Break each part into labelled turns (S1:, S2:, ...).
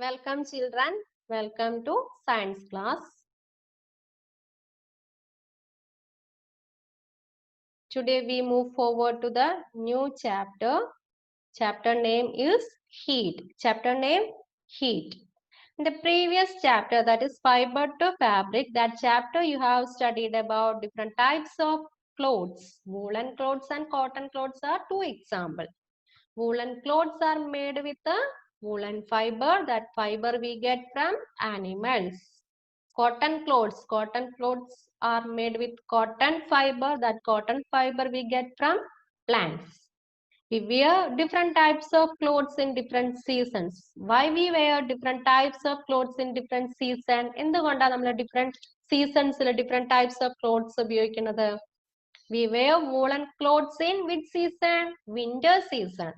S1: Welcome children, welcome to science class. Today we move forward to the new chapter. Chapter name is heat. Chapter name heat. In the previous chapter, that is fiber to fabric, that chapter you have studied about different types of clothes. Woolen clothes and cotton clothes are two examples. Woolen clothes are made with a woolen fiber. That fiber we get from animals. Cotton clothes are made with cotton fiber. That cotton fiber we get from plants. We wear different types of clothes in different seasons. Why we wear different types of clothes in different season? എന്തുകൊണ്ടാണ് നമ്മൾ different seasons different types of clothes ഉപയോഗിക്കുന്നത്? We wear woolen clothes in which season? Winter season.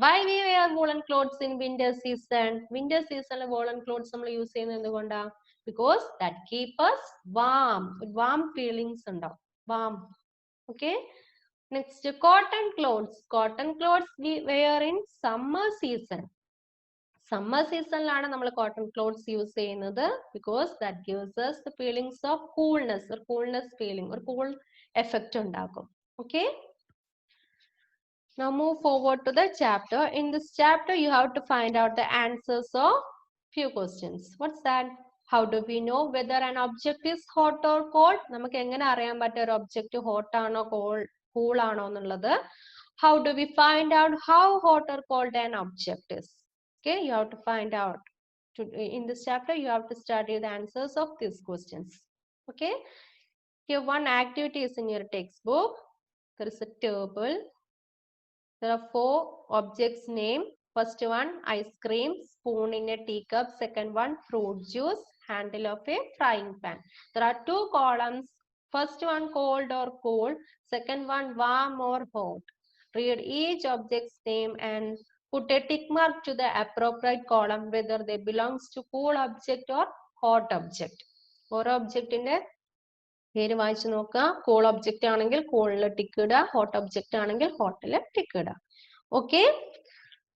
S1: Why we wear woolen clothes in winter season? Winter season woolen clothes നമ്മൾ use ചെയ്യുന്നത് എന്തുകൊണ്ടാണ്? Because that keep us warm. Warm feelings ഉണ്ടാവും. Warm. Okay. Next, cotton clothes. Cotton clothes we wear in summer season. Summer seasonലാണ് നമ്മൾ cotton clothes use ചെയ്യുന്നത് because that gives us the feelings of coolness, or coolness feeling, or cool effect ഉണ്ടാക്കും. Okay. Now move forward to the chapter. In this chapter, you have to find out the answers of few questions. What's that? How do we know whether an object is hot or cold? നമുക്ക് എങ്ങനെ അറിയാൻ പറ്റും ഒരു object hot ആണോ cool ആണോ എന്നുള്ളത്? How do we find out how hot or cold an object is? Okay, you have to find out. In this chapter, you have to study the answers of these questions. Okay, here one activity is in your textbook. There is a table. There are 4 objects name. First one, ice cream, spoon in a teacup. Second one, fruit juice, handle of a frying pan. There are 2 columns. First one, cold or cold. Second one, warm or hot. Read each object's name and put a tick mark to the appropriate column whether they belongs to cool object or hot object. ഓരോ ഒബ്ജക്റ്റിന്റെ പേര് വായിച്ചു നോക്കുക. Cool object ആണെങ്കിൽ കൂളിൽ tick ഇടുക, hot object ആണെങ്കിൽ ഹോട്ടിൽ tick ഇടുക. Okay.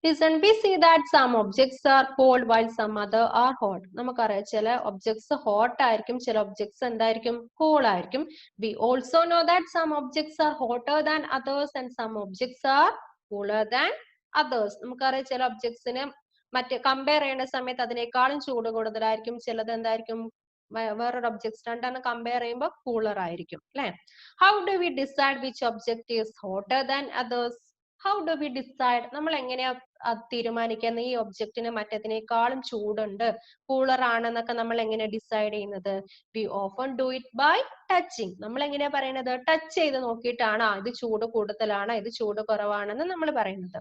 S1: Listen, we see that some objects are cold while some other are hot. നമുക്കറിയാം ചില ഒബ്ജക്ട്സ് ഹോട്ട് ആയിരിക്കും, ചില ഒബ്ജക്ട്സ് എന്തായിരിക്കും, കൂൾ ആയിരിക്കും. We also know that some objects are hotter than others and some objects are cooler than others. നമുക്കറിയാം ചില ഒബ്ജക്ട്സിന് മറ്റ് compare ചെയ്യേണ്ട സമയത്ത് അതിനേക്കാളും ചൂട് കൂടുതലായിരിക്കും, ചിലത് എന്തായിരിക്കും വേറൊരു ഒബ്ജക്ട്സ് രണ്ടെണ്ണം കമ്പയർ ചെയ്യുമ്പോൾ കൂളർ ആയിരിക്കും അല്ലെ. How do we decide which object is hotter than others? How do we decide? നമ്മൾ എങ്ങനെയാ തീരുമാനിക്കുന്ന ഈ ഒബ്ജക്റ്റിന് മറ്റേതിനേക്കാളും ചൂടുണ്ട്, കൂളർ ആണെന്നൊക്കെ നമ്മൾ എങ്ങനെ ഡിസൈഡ് ചെയ്യുന്നത്? We often do it by touching. നമ്മൾ എങ്ങനെയാ പറയുന്നത്? ടച്ച് ചെയ്ത് നോക്കിയിട്ടാണ് ഇത് ചൂട് കൂടുതലാണ്, ഇത് ചൂട് കുറവാണെന്ന് നമ്മൾ പറയുന്നത്.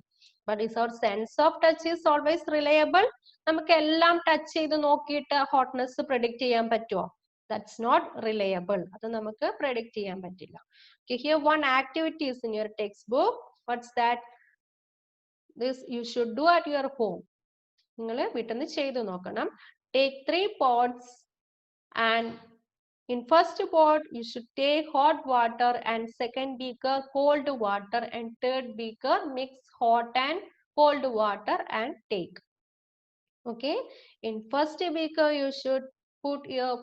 S1: But is our sense of touch is always reliable? നമുക്ക് എല്ലാം ടച്ച് ചെയ്ത് നോക്കിയിട്ട് ഹോട്ട്നെസ് പ്രെഡിക്റ്റ് ചെയ്യാൻ പറ്റുമോ? That's not reliable. അത് നമുക്ക് പ്രെഡിക്റ്റ് ചെയ്യാൻ പറ്റില്ല. Okay, here one activity is in your textbook. What's that? This you should do at your home. നിങ്ങൾ വീട്ടിൽ നിന്ന് ചെയ്തു നോക്കണം. Take 3 pots and in first pot you should take hot water and second beaker cold water and third beaker mix hot and cold water and take. Okay, in first beaker you should put your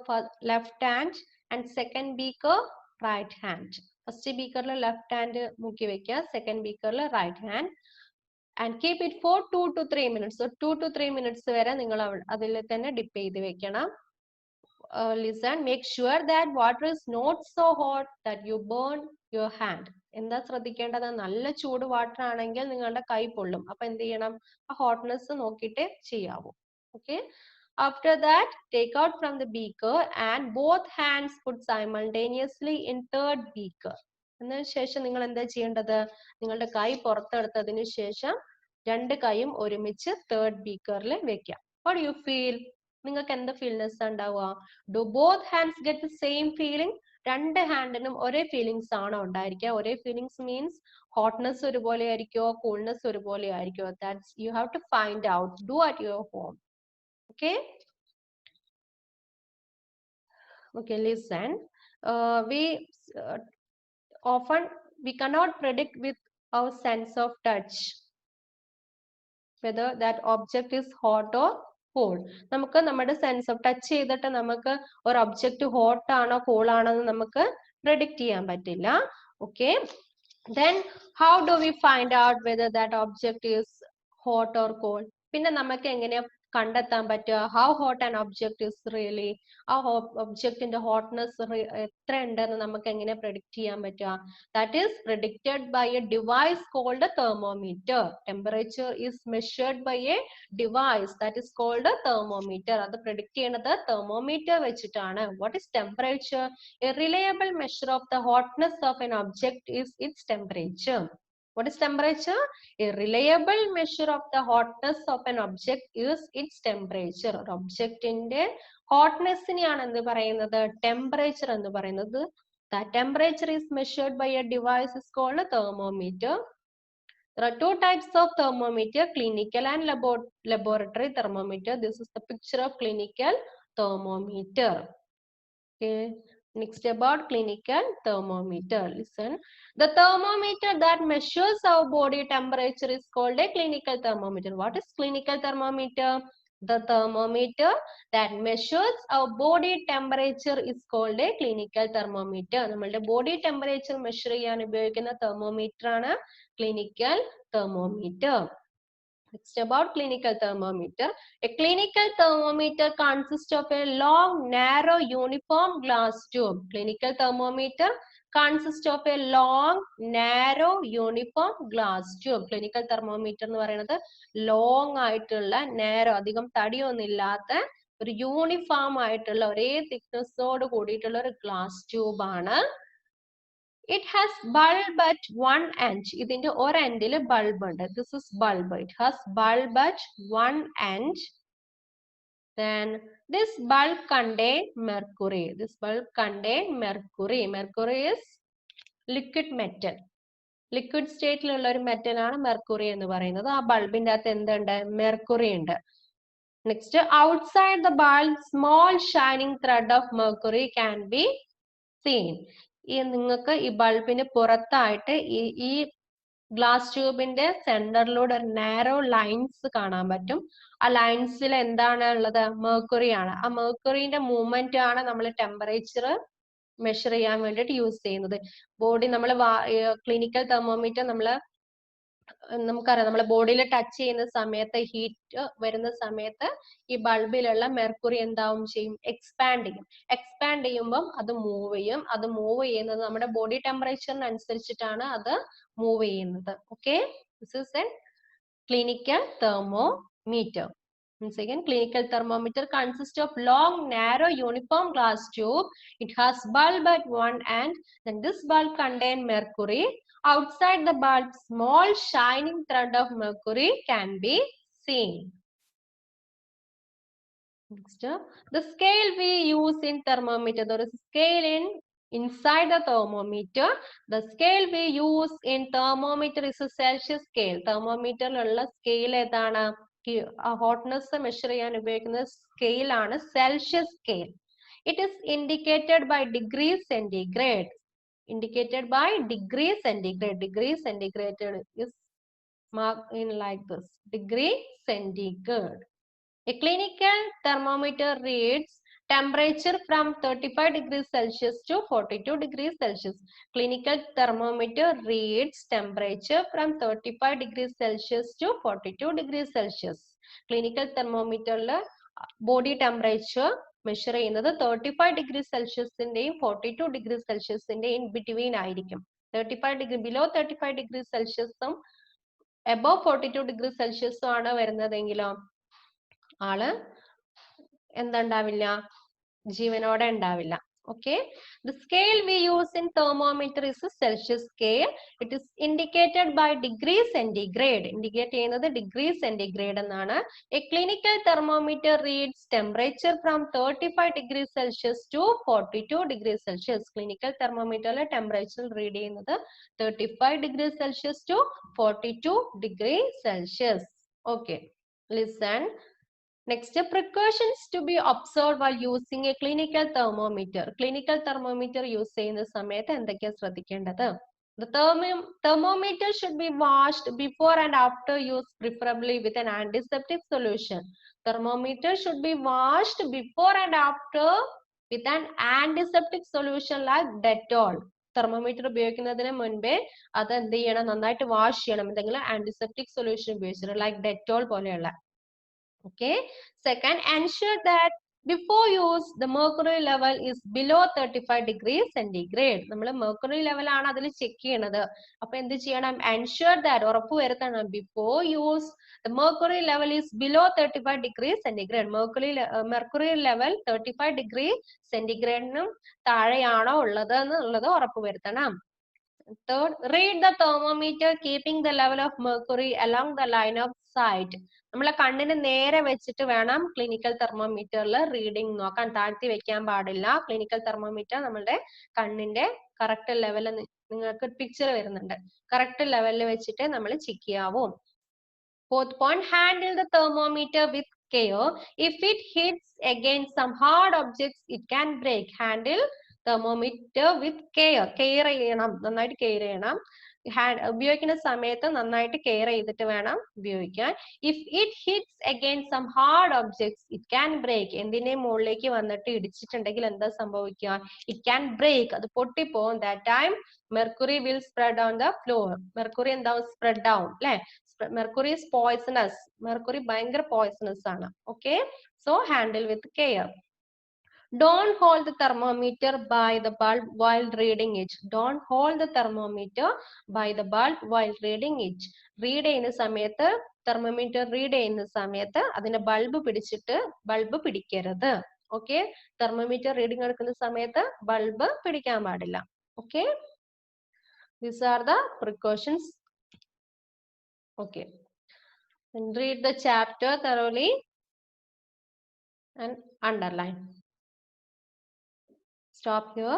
S1: left hand and second beaker right hand. First beaker left hand മുക്കി വെക്കുക, second beaker right hand, and keep it for 2 to 3 minutes. So 2 to 3 minutes വരെ നിങ്ങൾ അതിൽ തന്നെ dip ചെയ്ത് വെക്കണം. Listen, make sure that water is not so hot that you burn your hand. എന്താ ശ്രദ്ധിക്കേണ്ടത്? നല്ല ചൂട് വാട്ടർ ആണെങ്കിൽ നിങ്ങളുടെ കൈ പൊള്ളും. അപ്പൊ എന്ത് ചെയ്യണം? ആ ഹോട്ട്നെസ് നോക്കിയിട്ട് ചെയ്യാവൂ. Okay. After that, take out from the beaker and both hands put simultaneously in third beaker. അതിനു ശേഷം നിങ്ങൾ എന്താ ചെയ്യേണ്ടത്? നിങ്ങളുടെ കൈ പുറത്തെടുത്തതിനു ശേഷം രണ്ട് കൈയും ഒരുമിച്ച് തേർഡ് ബീക്കറിൽ വെക്കാം. What do you feel? നിങ്ങൾക്ക് എന്ത് ഫീൽനെസ് ഉണ്ടാവുക? Do both hands get the same feeling? രണ്ട് ഹാൻഡിനും ഒരേ ഫീലിങ്സ് ആണോ ഉണ്ടായിരിക്കുക? ഒരേ ഫീലിങ്സ് മീൻസ് ഹോട്ട്നെസ് ഒരുപോലെ ആയിരിക്കോ, കൂൾനെസ് ഒരുപോലെ ആയിരിക്കോ? That's you have to find out. Do at your home. Okay. Okay, listen. We often we cannot predict with our sense of touch whether that object is hot or cold. നമുക്ക് നമ്മുടെ sense of touch ചെയ്തിട്ട് നമുക്ക് ഒരു object hot ആണോ cool ആണോ എന്ന് നമുക്ക് predict ചെയ്യാൻ പറ്റില്ല. Okay. Then how do we find out whether that object is hot or cold? പിന്നെ നമുക്ക് എങ്ങനെ കണ്ടെത്താൻ പറ്റുക how hot an object is really? ആ ഒബ്ജക്റ്റിന്റെ ഹോട്ട്നെസ് എത്ര ഉണ്ടെന്ന് നമുക്ക് എങ്ങനെ predict ചെയ്യാൻ പറ്റുക? That is predicted by a device called a thermometer. Temperature is measured by a device that is called a thermometer. അത് predict ചെയ്യുന്നത് thermometer വെച്ചിട്ടാണ്. What is temperature? A reliable measure of the hotness of an object is its temperature. What is temperature? A reliable measure of the hotness of an object is its temperature. ഒരു ഒബ്ജക്റ്റിന്റെ ഹോട്ട്നെസ്സിനെയാണ് എന്ത് പറയുന്നത്? Temperature എന്ന് പറയുന്നത്. The temperature is measured by a device is called a thermometer. There are two types of thermometer, clinical and laboratory thermometer. This is the picture of clinical thermometer. Okay. Next about clinical thermometer. Listen. The thermometer that measures our body temperature is called a clinical thermometer. What is clinical thermometer? The thermometer that measures our body temperature is called a clinical thermometer. നമ്മളുടെ body temperature measure ചെയ്യാൻ ഉപയോഗിക്കുന്ന thermometer ആണ് clinical thermometer. Next about clinical thermometer. A clinical thermometer consists of a long, narrow, uniform glass tube. Clinical thermometer consists of a long, narrow, uniform glass tube. Clinical thermometer എന്ന് പറയുന്നത് long ആയിട്ടുള്ള narrow, അധികം തടിയൊന്നുമില്ലാത്ത ഒരു uniform ആയിട്ടുള്ള ഒരേ thickness-ഓട് കൂടിയിട്ടുള്ള ഒരു glass tube ആണ്. It has bulb at one end. ഇതിന്റെ ഒരു എൻഡിൽ ബൾബ് ഉണ്ട്. This is bulb. It has bulb at one end. Then this bulb contain mercury. This bulb contain mercury. Mercury is liquid metal. Liquid state ലുള്ള ഒരു metal ആണ് mercury എന്ന് പറയുന്നത്. ആ ബൾബിന്റെ അകത്ത് എന്തുണ്ട്? മെർക്കുറി ഉണ്ട്. Next, outside the bulb, small shining thread of mercury can be seen. ഈ നിങ്ങൾക്ക് ഈ ബൾബിന് പുറത്തായിട്ട് ഈ ഗ്ലാസ് ട്യൂബിന്റെ സെന്ററിലൂടെ ഒരു നാരോ ലൈൻസ് കാണാൻ പറ്റും. ആ ലൈൻസിൽ എന്താണ് ഉള്ളത്? മെർക്കുറി ആണ്. ആ മെർക്കുറിന്റെ മൂവ്മെന്റ് ആണ് നമ്മൾ ടെമ്പറേച്ചർ മെഷർ ചെയ്യാൻ വേണ്ടിയിട്ട് യൂസ് ചെയ്യുന്നത്. ബോഡി നമ്മൾ ക്ലിനിക്കൽ തെർമോമീറ്റർ നമുക്കറിയാം, നമ്മളെ ബോഡിയിൽ ടച്ച് ചെയ്യുന്ന സമയത്ത് ഹീറ്റ് വരുന്ന സമയത്ത് ഈ ബൾബിലുള്ള മെർക്കുറി എന്താവും ചെയ്യും? എക്സ്പാൻഡ് ചെയ്യും. എക്സ്പാൻഡ് ചെയ്യുമ്പോൾ അത് മൂവ് ചെയ്യും. അത് മൂവ് ചെയ്യുന്നത് നമ്മുടെ ബോഡി ടെമ്പറേച്ചറിനനുസരിച്ചിട്ടാണ് അത് മൂവ് ചെയ്യുന്നത്. Okay, this is A clinical thermometer. Once again, clinical thermometer consists of long, narrow, uniform glass tube. It has bulb at one end. Then this bulb contains mercury. Outside the bulb, small shining thread of mercury can be seen. Next, the scale we use in thermometer. There is a scale inside the thermometer. The scale we use in thermometer is a Celsius scale. Thermometer ulla scale edana? Hotness measure ചെയ്യാൻ ഉപയോഗിക്കുന്ന scale ആണ് Celsius scale. It is indicated by degrees centigrade. Indicated by degree centigrade. Degree centigrade is marked in like this. Degree centigrade. A clinical thermometer reads temperature from 35 degrees Celsius to 42 degrees Celsius. Clinical thermometer reads temperature from 35 degrees Celsius to 42 degrees Celsius. Clinical thermometer body temperature measure ചെയ്യുന്നത് 35 degree Celsiusന്റെയും 42 degree Celsiusന്റെയും in between ആയിരിക്കും. 35 degree below 35 degree Celsiusum above 42 degree Celsiusum ആണ് വരുന്നതെങ്കിലോ ആള് എന്തുണ്ടാവില്ല? ജീവനോടെ ഉണ്ടാവില്ല. Okay, the scale we use in thermometer is a Celsius scale. It is indicated by degree centigrade. Indicate ചെയ്യുന്നത് degree centigrade എന്നാണ്. A clinical thermometer reads temperature from 35 degrees Celsius to 42 degrees Celsius. Clinical thermometer temperature read ചെയ്യുന്നത് 35 degrees Celsius to 42 degrees Celsius. Okay, listen. Next, precautions to be observed while using a clinical thermometer. Clinical thermometer use ചെയ്യുന്ന സമയത്ത് എന്തൊക്കെയാ ശ്രദ്ധിക്കേണ്ടത്? The thermometer should be washed before and after use, preferably with an antiseptic solution. Thermometer should be washed before and after with an antiseptic solution like Dettol. Thermometer ഉപയോഗിക്കുന്നതിന് മുൻപേ അത് എന്ത് ചെയ്യണം, നന്നായിട്ട് വാഷ് ചെയ്യണം, എന്തെങ്കിലും ആന്റിസെപ്റ്റിക് സൊല്യൂഷൻ ഉപയോഗിച്ചിട്ട് like Dettol പോലെയുള്ള. Okay. Second, ensure that before use the mercury level is below 35 degrees centigrade. നമ്മൾ mercury level ആണ് അതിൽ ചെക്ക് ചെയ്യണത്. അപ്പൊ എന്ത് ചെയ്യണം, ensure that ഉറപ്പ് വരുത്തണം before use the mercury level is below 35 degrees centigrade. mercury level 35 degree centigrade-നും താഴെയാണോ ഉള്ളത് എന്നുള്ളത് ഉറപ്പ് വരുത്തണം. Third, read the thermometer keeping the level of mercury along the line of sight. നമ്മളെ കണ്ണിന് നേരെ വെച്ചിട്ട് വേണം ക്ലിനിക്കൽ തെർമോമീറ്ററിൽ റീഡിംഗ് നോക്കാൻ, താഴ്ത്തി വെക്കാൻ പാടില്ല. ക്ലിനിക്കൽ തെർമോമീറ്റർ നമ്മളുടെ കണ്ണിന്റെ കറക്റ്റ് ലെവലിൽ, നിങ്ങൾക്ക് പിക്ചർ വരുന്നുണ്ട്, കറക്റ്റ് ലെവലിൽ വെച്ചിട്ട് നമ്മൾ ചെക്ക് ചെയ്യാവൂ. Fourth point, handle the thermometer with care. If it hits against some hard objects, it can break. Handle thermometer with care. Care ചെയ്യണം, നന്നായിട്ട് കെയർ ചെയ്യണം. ഉപയോഗിക്കുന്ന സമയത്ത് നന്നായിട്ട് കെയർ ചെയ്തിട്ട് വേണം ഉപയോഗിക്കാൻ. If it hits against some hard objects it can break. എന്തിന്റെ മുകളിലേക്ക് വന്നിട്ട് ഇടിച്ചിട്ടുണ്ടെങ്കിൽ എന്താ സംഭവിക്കുക, ഇറ്റ് ക്യാൻ ബ്രേക്ക്, അത് പൊട്ടിപ്പോവും. That time mercury will spread on the floor. Mercury എന്താവും, സ്പ്രെഡ് ആവും അല്ലെ. Mercury is poisonous. മെർക്കുറി ഭയങ്കര poisonous ആണ്. Okay, so handle with care. Don't hold the thermometer by the bulb while reading it. Don't hold the thermometer by the bulb while reading it. Read ചെയ്യുന്ന സമയത്ത്, thermometer read ചെയ്യുന്ന സമയത്ത് അതിന്റെ bulb പിടിച്ചിട്ട് bulb പിടിക്കരുത്. Okay, thermometer reading എടുക്കുന്ന സമയത്ത് bulb പിടിക്കാൻ പാടില്ല. Okay, these are the precautions. Okay, and read the chapter thoroughly and underline. Stop here.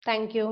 S1: Thank you.